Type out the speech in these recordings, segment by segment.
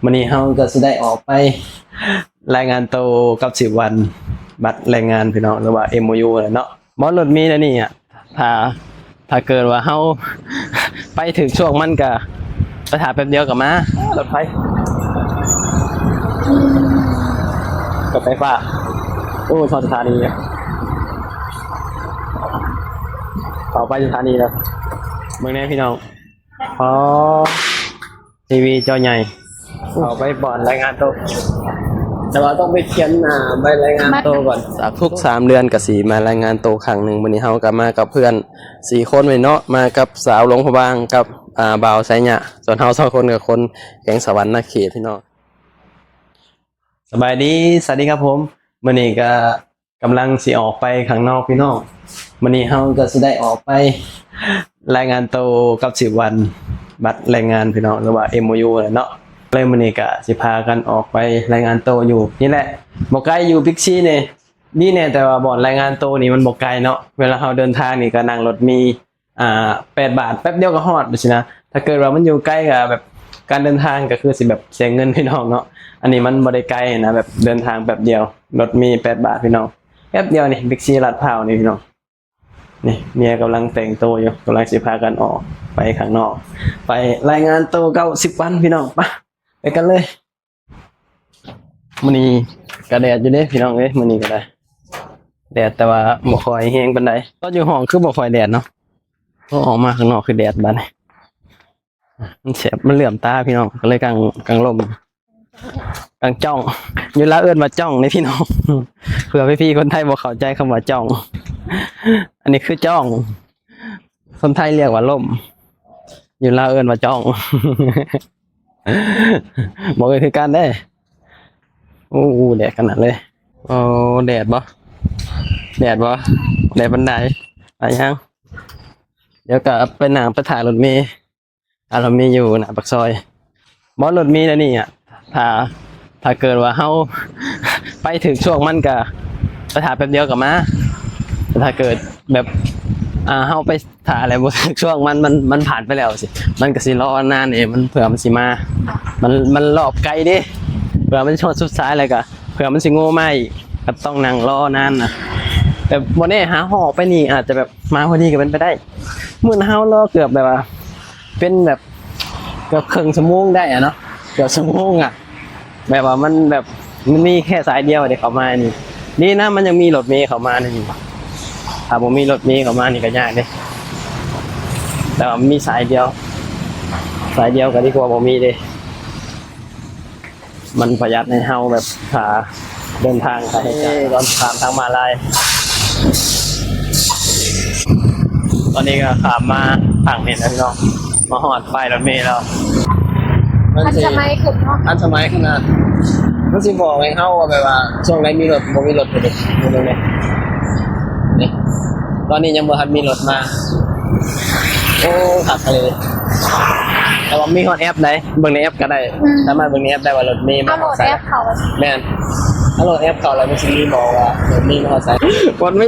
วันนี้เราก็จะได้ออกไปรายงานตัวกับ10 วันบัตรแรงงานพี่น้องหรือว่า MOU แหละเนาะหมอรถมีแล้วนี่อ่ะถ้าเกิดว่าเราไปถึงช่วงมันก็ไปถ่ายแป๊บเดียวกับมารถไฟกับไฟฟ้าโอ้ชอสถานีต่อไปสถานีแล้วเมืองนี้พี่น้องอ๋อทีวีจอใหญ่เอาไปบอร์ดรายงานตัวแต่ว่าต้องไปเขียนใบรายงานตัวก่อนทุก3 เดือนกับ4มารายงานตัวครั้งหนึ่งวันนี้เฮากับมากับเพื่อน4 คนเนาะมากับสาวหลวงพระบางกับบ่าวไสยะส่วนเฮา2 คนกับคนแก๊งสวรรค์นาเขตพี่น้องสบายดีสวัสดีครับผมวันนี้ก็กำลังสิออกไปข้างนอกพี่น้องวันนี้เฮาก็จะได้ออกไปรายงานตัวกับ10 วันบัตรแรงงานพี่น้องหรือว่า MOU แหละเนาะเลยมื้อนี้ก็สิพากันออกไปรายงานตัวอยู่นี่แหละบ่ไกลอยู่บิ๊กซีนี่แน่แต่ว่าบ่อนรายงานตัวนี่มันบ่ไกลเนาะเวลาเฮาเดินทางนี่ก็นั่งรถมี8 บาทแป๊บเดียวก็ฮอดสินะถ้าเกิดว่ามันอยู่ใกล้ก็แบบการเดินทางก็คือสิแบบเสียเงินพี่น้องเนาะอันนี้มันบ่ได้ไกลนะแบบเดินทางแป๊บเดียวรถมี8 บาทพี่น้องแป๊บเดียวนี่บิ๊กซีลาดพร้าวนี่พี่น้องนี่เมียกำลังแต่งตัวอยู่กำลังสิพากันออกไปข้างนอกไปรายงานตัวเก้า10 วันพี่น้องไปกันเลยมื้อนี้ก็แดดอยู่เด้พี่น้องเอ้ยมื้อนี้ก็ได้แดดแต่ว่าบ่ค่อยแฮงปานใดตอนอยู่ห้องคือบ่ค่อยแดดเนาะพอออกมาข้างนอกคือแดดบัดนี้มันแสบมันเหลื่อมตาพี่น้องก็เลยกางลมกางจ้องอยู่ละเอิ้นว่าจ้องนี่พี่น้องเผื่อพี่ๆคนไทยบ่เข้าใจคำว่าจ้องอันนี้คือจ้องคนไทยเรียกว่าล่มอยู่ลาวเอิ้นว่าจ้องบอกเลยคือการได้โอ้แดดขนาดเลยโอ้แดดบ่แดดบันไดไปยังเดี๋ยวก็ไปหนังไปถ่ายรถเมล์รถเมล์อยู่หน้าปากซอยบอสรถเมล์แล้วนี่อ่ะถ้าเกิดว่าเฮาไปถึงช่วงมันก็ไปถ่ายแป๊บเดียวกับมาถ้าเกิดแบบเฮาไปถ่ายอะไรบ่ถึงช่วงมันผ่านไปแล้วสิมันก็สิรอนานมันเผื่อมันสิมามันรอบไกลดิเผื่อมันชนสุดท้ายอะไรก็เผื่อมันสิโง่มาอีกก็ต้องนั่งรอนานนะแต่บ่แน่หาหอไปนี่อาจจะแบบมาพอดีก็เป็นไปได้มื้อเฮารอเกือบแบบว่าเป็นแบบเกือบครึ่งชั่วโมงได้อะเนาะเกือบชั่วโมงอ่ะแบบว่ามันแบบมันมีแค่สายเดียวที่เขามานี่นะมันยังมีรถเมล์เข้ามานี่ถ้าผมมีรถเมล์เข้ามานี่ก็ยากเด้แต่ว่ามีสายเดียวก็ดีกว่าผมมีเด้มันประหยัดในเฮาแบบขาเดินทางค่าใช้จ่ายตอนข้ามทางมาลายตอนนี้ก็ข้ามมาฝั่งนี้แล้วพี่น้องมาหอดไฟรถเมล์แล้วอันสมัยขึ้นเนาะอันสมัยขนาดมันสิบอกให้เฮาว่าแบบว่าช่วงไหนมีรถบ่มีรถเลยนี่ตอนนี้ยังบ่ทันมีรถมาโอ้ขับเลยแต่ว่ามีฮอตแอปไหนเบิ่งในแอปก็ได้สามารถเบิ่งในแอปได้ว่ารถมีมาโหลดแอปเขาแม่นถ้าโหลดแอปเขาแล้วมันสิมีบอกว่ารถมีมาใส่กดไม่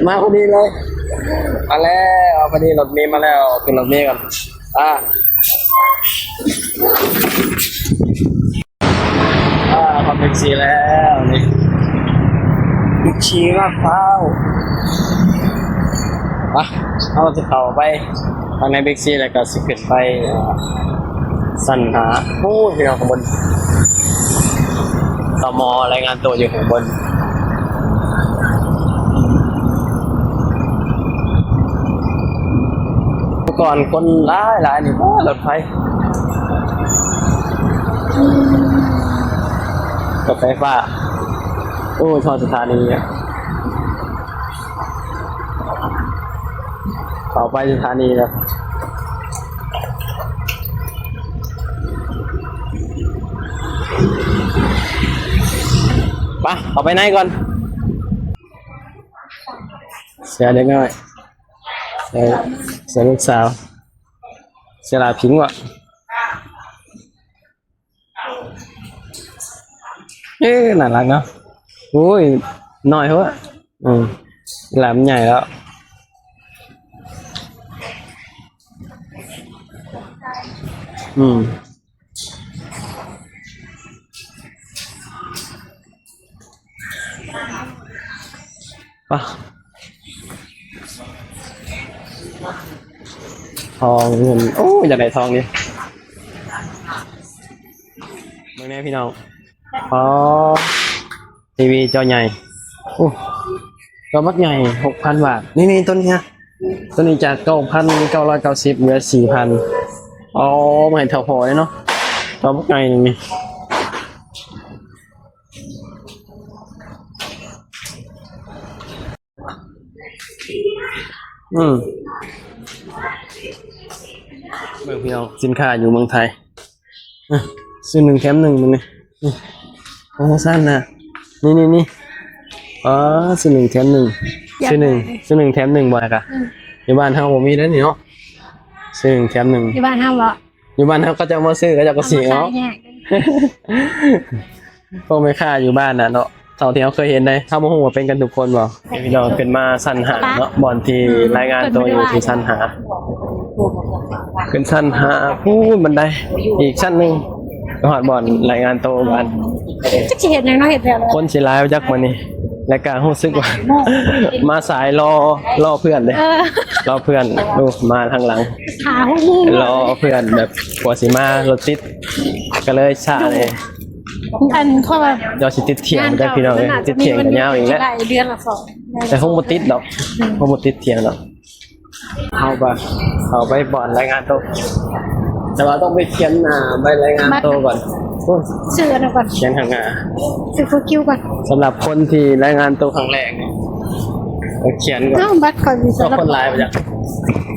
มาพอดีเลยมาแล้วพอดีรถมีมาแล้วขึ้นรถมีกันขอบบิ๊กซีแล้วนี่บิ๊กซีลาดพร้าวเอาจะเข้าไปทางในบิ๊กซีแล้วก็สิขึ้นไปสั่นหาโอ้พี่น้องข้างบนตม.รายงานตัวอยู่ข้างบนก่อนคนหลายนี่รถไฟกับไฟฟ้าโอ้ชอสถานีต่อไปสถานีแล้วไปเอาไปไหนก่อนเสียเด็กน้อยเสียลูกสาวเสียลาพิงวะน่ารักเนาะโอ้ยน้อยเหรอหลามใหญ่แล้ว ป่ะทองเงินโอ้ยอยากได้ทองดิเมื่อนี้พี่น้องอ๋อทีวีจอใหญ่โอ้ก็มักใหญ่6,000 บาทนี่ต้นนี้ฮะต้นนี้จาก9,990เหลือ4,000อ๋อมาเห็นเท่าพอเลยเนาะก็มักใหญ่นี่เมืองพี่น้องสินค้าอยู่เมืองไทยซื้อ1 แถม 1มันนี่โอ้สั้นนะนี่อ๋อซื้อ1 แถม 1ซื้อ1 แถม 1บ่อยกะอยู่บ้านเฮาบ่มีแล้วนี่เนาะซื้อ1 แถม 1ที่บ้านห้ามวะ อยู่บ้านเฮาก็จะมาซื้อก็จะก็สิเนาะพวกแม่ค้าอยู่บ้านน่ะเนาะเท่าที่เราเคยเห็นได้ถ้าบ่ฮู้ว่าเป็นกันทุกคนบ่พี่น้องขึ้นมาสั่นหาเนาะบ่อนที่รายงานตัวอยู่ที่สั่นหาขึ้นสั่นหาพูดบันไดอีกชั้นนึงก็ฮอดบ่อนรายงานตัวบ้าน จะเห็นยังน้อยเห็นแล้ว คนสิหลายจักมื้อนี้และก็รู้สึกว่า มาสายรอเพื่อนเลยรอเพื่อนดูมาทางหลัง ขาหูรอเพื่อนแบบกว่าสิมารถติดก็เลยช้าเลย อันเพราะว่า เดี๋ยวสิติดเถียงได้พี่น้องเอ้ยติดเถียงกันยาวอีกแล้ว เดือนละ2แต่คงบ่ติดดอกคงบ่ติดเถียงดอกเอาไปบ่อนรายงานตัวแต่ว่าต้องไปเขียนใบรายงานตัวก่อน ชื่ออันก่อน เขียนข้างหน้า ชื่อฟูคิวก่อน สำหรับคนที่รายงานตัวครั้งแรกเนี่ยเขียนก่อน น้องบัตรก่อนมี ก็ สำหรับ คนไลน์ไปจ้ะ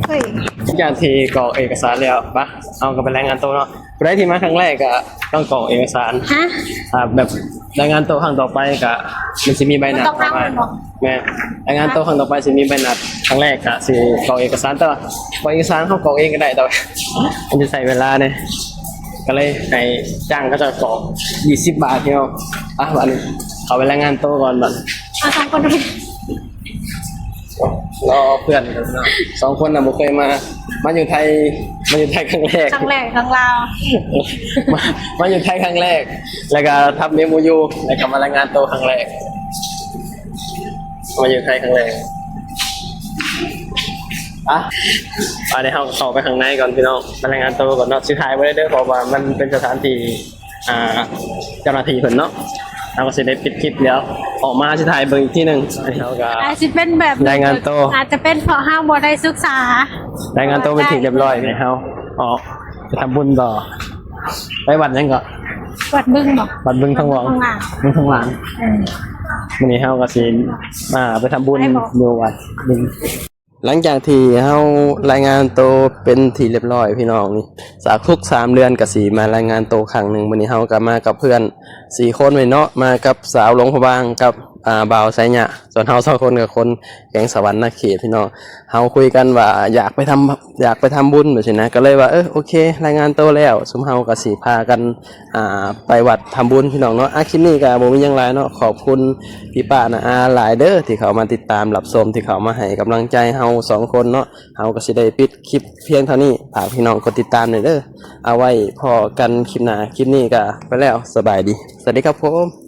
เฮ้ย ทุกอย่างที่กรอกเอกสารแล้วปะเอากันไปรายงานตัวเนาะได้ที่มาครั้งแรกก็ต้องกรอกเอกสาร ฮะ แบบรายงานตัวครั้งต่อไปก็มันจะมีใบนัด ต้องนั่ง มา เหรอ แม่รายงานตัวครั้งต่อไปจะมีใบนัดครั้งแรกก็สิกรอกเอกสารแต่ว่าเอกสารเขากรอกเองก็ได้แต่ว่ามันจะใส่เวลาเนี่ยก็เลยให้จ้างก็จะกรอก20 บาทเนาะบัดนี้เอาไปรายงานตัวก่อนบัด เอา2 คนดู รอเพื่อนกันเนาะ2 คนน่ะบ่เคยมาอยู่ไทยครั้งแรก ครั้งแรกครั้งลาว มาอยู่ไทยครั้งแรกแล้วก็ทำเมมูยูแล้วก็มารายงานตัวครั้งแรกมาอยู่ไทยครั้งแรกเดี๋ยวเราเข้าไปข้างในก่อนพี่น้องมารายงานตัวก่อนเนาะสุดท้ายไม่ได้เด้อเพราะว่ามันเป็นสถานที่เจ้าหน้าที่เพิ่นเนาะเราก็สิได้ปิดคลิปแล้วออกมาสุดท้ายเบิ่งอีกที่นึงอันนี้เราก็ อาจจะเป็นแบบ รายงานตัว อาจจะเป็นเพราะห้ามบ่ได้ศึกษาร ายงานตัวเป็นที่เรียบร้อยไหมเฮาออกไปทำบุญต่อไปวัดยังก็ วัดบึ้งบอก วัดบึงทองหลวงบึงทองหลางวันนี้เฮาก็สิไปทำบุญอยู่วัดบึงหลังจากที่เฮารายงานตัวเป็นที่เรียบร้อยพี่น้องนี่จากทุก3 เดือนก็สิมารายงานตัวครั้งนึงวันนี้เฮาก็มากับเพื่อน4 คนไว้เนาะมากับสาวหลวงพระบางกับบ่าวไสหยะส่วนเฮา2 คนกับคนแก๊งสวรรค์นาเขตพี่น้องเฮาคุยกันว่าอยากไปทำบุญแบบนี้นะก็เลยว่าโอเครายงานตัวแล้วซุมเฮาก็สิพากันไปวัดทำบุญพี่น้องเนาะคลิปนี้ก็บ่มีหยังหลายเนาะขอบคุณพี่ป้านะหลายเด้อที่เขามาติดตามรับชมที่เขามาให้กำลังใจเฮา2 คนเนาะเฮาก็สิได้ปิดคลิปเพียงเท่านี้ฝากพี่น้องกดติดตามหน่อยเด้อเอาไว้พอกันคลิปหน้าคลิปนี้ก็ไปแล้วสบายดีสวัสดีครับผม